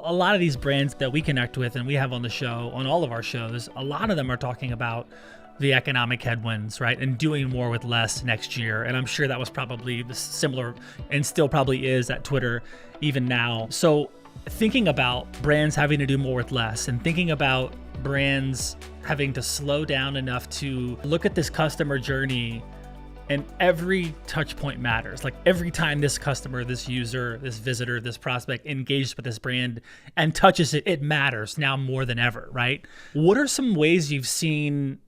a lot of these brands that we connect with and we have on the show, on all of our shows, a lot of them are talking about the economic headwinds, right? And doing more with less next year. And I'm sure that was probably similar and still probably is at Twitter even now. So thinking about brands having to do more with less and thinking about brands having to slow down enough to look at this customer journey, and every touch point matters. Like every time this customer, this user, this visitor, this prospect engages with this brand and touches it, it matters now more than ever, right? What are some ways you've seen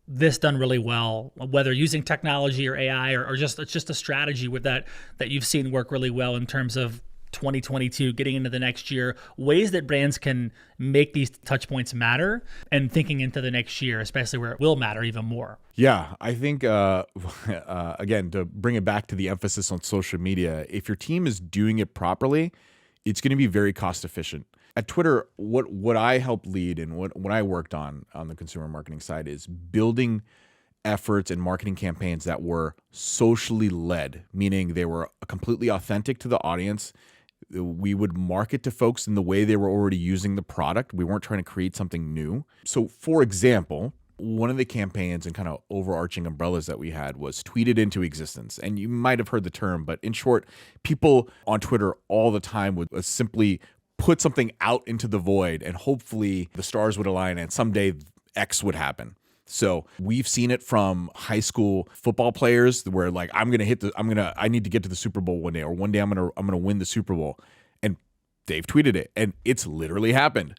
this done really well, whether using technology or AI or just it's just a strategy with that you've seen work really well in terms of 2022 getting into the next year, ways that brands can make these touch points matter and thinking into the next year, especially where it will matter even more? Yeah, I think, again, to bring it back to the emphasis on social media, if your team is doing it properly, it's going to be very cost efficient. At Twitter, what I helped lead and what I worked on the consumer marketing side is building efforts and marketing campaigns that were socially led, meaning they were completely authentic to the audience. We would market to folks in the way they were already using the product. We weren't trying to create something new. So, for example, one of the campaigns and kind of overarching umbrellas that we had was tweeted into existence. And you might have heard the term, but in short, people on Twitter all the time would simply put something out into the void and hopefully the stars would align and someday X would happen. So we've seen it from high school football players where like, I need to get to the Super Bowl one day, or one day I'm going to win the Super Bowl. And they've tweeted it and it's literally happened.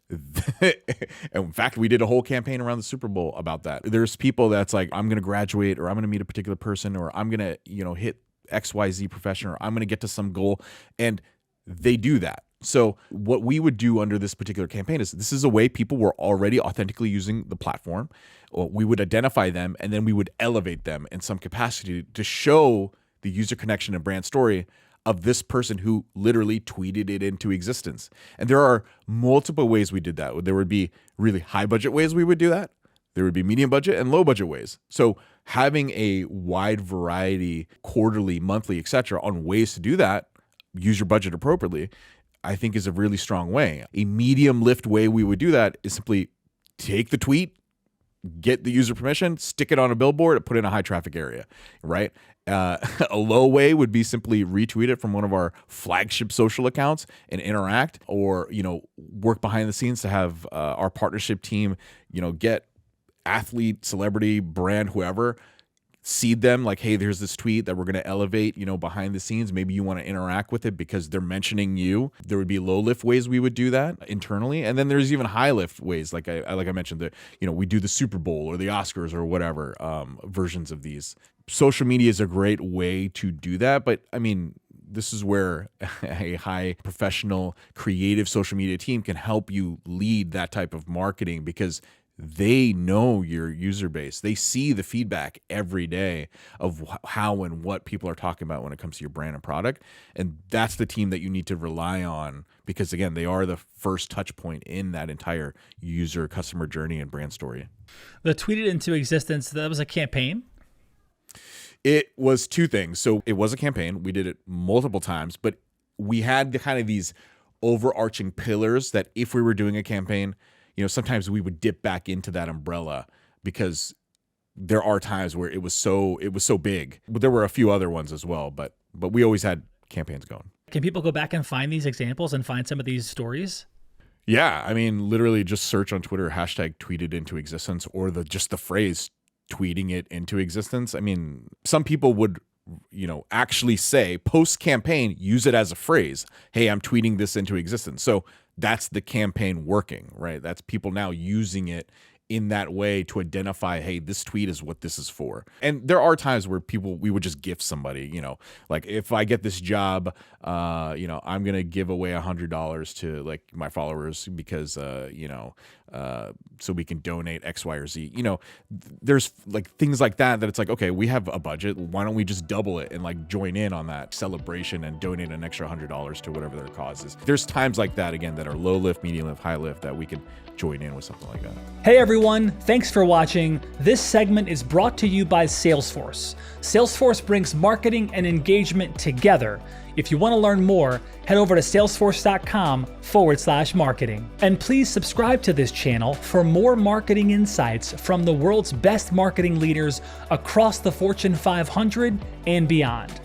In fact, we did a whole campaign around the Super Bowl about that. There's people that's like, I'm going to graduate, or I'm going to meet a particular person, or I'm going to, hit XYZ profession, or I'm going to get to some goal. And they do that. So what we would do under this particular campaign is this is a way people were already authentically using the platform. We would identify them and then we would elevate them in some capacity to show the user connection and brand story of this person who literally tweeted it into existence. And there are multiple ways we did that. There would be really high budget ways we would do that. There would be medium budget and low budget ways. So having a wide variety, quarterly, monthly, etc., on ways to do that, use your budget appropriately, I think is a really strong way. A medium lift way we would do that is simply take the tweet, get the user permission, stick it on a billboard, and put it in a high traffic area, right? A low way would be simply retweet it from one of our flagship social accounts and interact, or, work behind the scenes to have our partnership team, get athlete, celebrity, brand, whoever, seed them like, hey, there's this tweet that we're going to elevate, behind the scenes. Maybe you want to interact with it because they're mentioning you. There would be low lift ways we would do that internally. And then there's even high lift ways. Like I mentioned, that, we do the Super Bowl or the Oscars or whatever versions of these. Social media is a great way to do that. But I mean, this is where a high professional creative social media team can help you lead that type of marketing, because they know your user base. They see the feedback every day of how and what people are talking about when it comes to your brand and product. And that's the team that you need to rely on, because again, they are the first touch point in that entire user customer journey and brand story. The tweeted into existence, that was a campaign? It was two things. So it was a campaign. We did it multiple times, but we had the kind of these overarching pillars that if we were doing a campaign, sometimes we would dip back into that umbrella, because there are times where it was so big. But there were a few other ones as well, but we always had campaigns going. Can people go back and find these examples and find some of these stories? Yeah, I mean, literally just search on Twitter hashtag tweeted into existence, or just the phrase tweeting it into existence. I mean, some people would actually say post campaign, use it as a phrase. Hey, I'm tweeting this into existence. So that's the campaign working, right? That's people now using it in that way to identify, hey, this tweet is what this is for. And there are times where we would just gift somebody, like if I get this job, I'm going to give away $100 to like my followers because, so we can donate X, Y, or Z. There's like things like that it's like, okay, we have a budget. Why don't we just double it and like join in on that celebration and donate an extra $100 to whatever their cause is. There's times like that, again, that are low lift, medium lift, high lift, that we can join in with something like that. Hey everyone, thanks for watching. This segment is brought to you by Salesforce. Salesforce brings marketing and engagement together If you want to learn more, head over to salesforce.com/marketing. And please subscribe to this channel for more marketing insights from the world's best marketing leaders across the Fortune 500 and beyond.